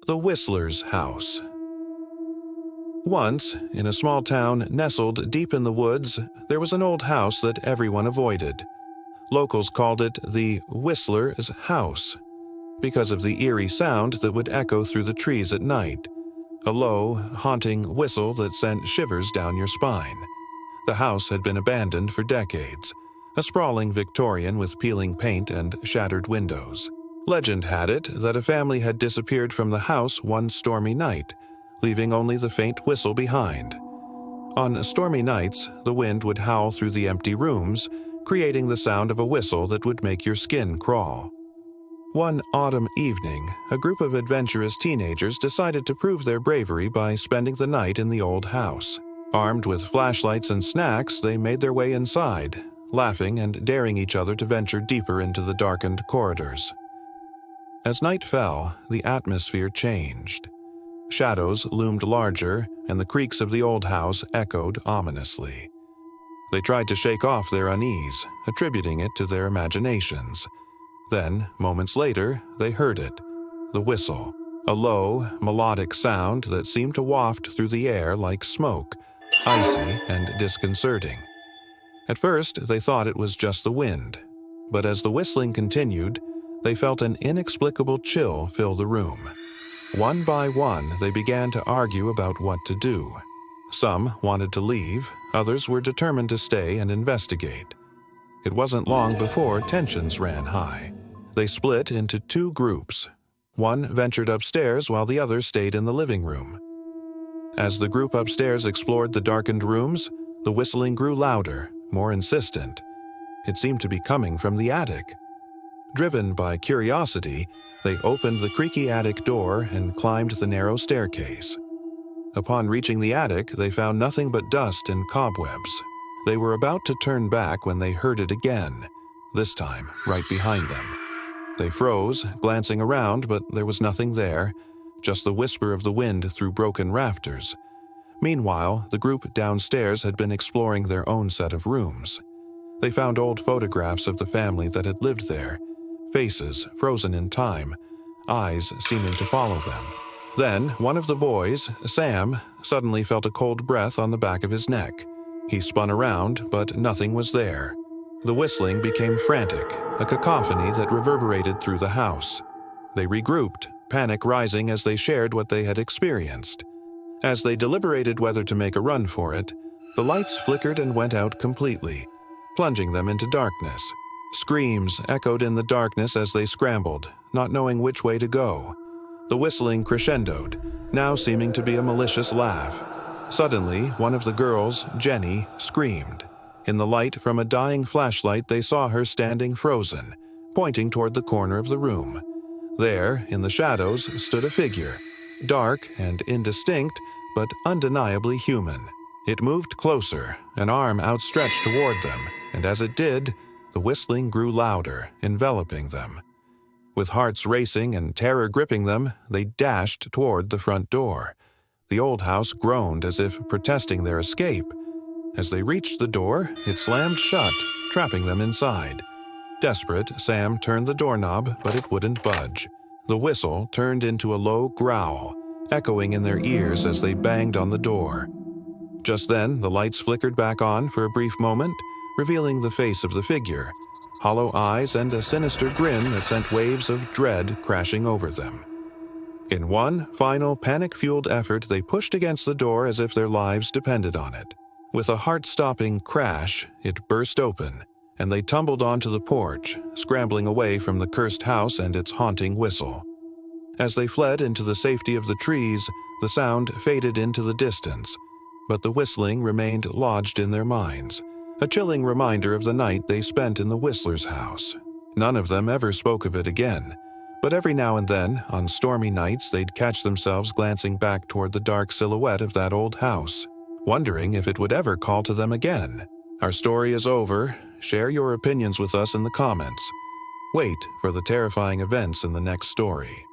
The Whistler's House. Once, in a small town nestled deep in the woods, there was an old house that everyone avoided. Locals called it the Whistler's House because of the eerie sound that would echo through the trees at night, a low, haunting whistle that sent shivers down your spine. The house had been abandoned for decades, a sprawling Victorian with peeling paint and shattered windows. Legend had it that a family had disappeared from the house one stormy night, leaving only the faint whistle behind. On stormy nights, the wind would howl through the empty rooms, creating the sound of a whistle that would make your skin crawl. One autumn evening, a group of adventurous teenagers decided to prove their bravery by spending the night in the old house. Armed with flashlights and snacks, they made their way inside, laughing and daring each other to venture deeper into the darkened corridors. As night fell, the atmosphere changed. Shadows loomed larger, and the creaks of the old house echoed ominously. They tried to shake off their unease, attributing it to their imaginations. Then, moments later, they heard it, the whistle, a low, melodic sound that seemed to waft through the air like smoke, icy and disconcerting. At first, they thought it was just the wind, but as the whistling continued, they felt an inexplicable chill fill the room. One by one, they began to argue about what to do. Some wanted to leave, others were determined to stay and investigate. It wasn't long before tensions ran high. They split into two groups. One ventured upstairs while the other stayed in the living room. As the group upstairs explored the darkened rooms, the whistling grew louder, more insistent. It seemed to be coming from the attic. Driven by curiosity, they opened the creaky attic door and climbed the narrow staircase. Upon reaching the attic, they found nothing but dust and cobwebs. They were about to turn back when they heard it again, this time right behind them. They froze, glancing around, but there was nothing there, just the whisper of the wind through broken rafters. Meanwhile, the group downstairs had been exploring their own set of rooms. They found old photographs of the family that had lived there, faces frozen in time, eyes seeming to follow them. Then, one of the boys, Sam, suddenly felt a cold breath on the back of his neck. He spun around, but nothing was there. The whistling became frantic, a cacophony that reverberated through the house. They regrouped, panic rising as they shared what they had experienced. As they deliberated whether to make a run for it, the lights flickered and went out completely, plunging them into darkness. Screams echoed in the darkness as they scrambled, not knowing which way to go. The whistling crescendoed, now seeming to be a malicious laugh. Suddenly, one of the girls, Jenny, screamed. In the light from a dying flashlight, they saw her standing frozen, pointing toward the corner of the room. There, in the shadows, stood a figure, dark and indistinct, but undeniably human. It moved closer, an arm outstretched toward them, and as it did, the whistling grew louder, enveloping them. With hearts racing and terror gripping them, they dashed toward the front door. The old house groaned as if protesting their escape. As they reached the door, it slammed shut, trapping them inside. Desperate, Sam turned the doorknob, but it wouldn't budge. The whistle turned into a low growl, echoing in their ears as they banged on the door. Just then, the lights flickered back on for a brief moment, revealing the face of the figure, hollow eyes and a sinister grin that sent waves of dread crashing over them. In one final panic-fueled effort, they pushed against the door as if their lives depended on it. With a heart-stopping crash, it burst open, and they tumbled onto the porch, scrambling away from the cursed house and its haunting whistle. As they fled into the safety of the trees, the sound faded into the distance, but the whistling remained lodged in their minds, a chilling reminder of the night they spent in the Whistler's house. None of them ever spoke of it again, but every now and then, on stormy nights, they'd catch themselves glancing back toward the dark silhouette of that old house, wondering if it would ever call to them again. Our story is over. Share your opinions with us in the comments. Wait for the terrifying events in the next story.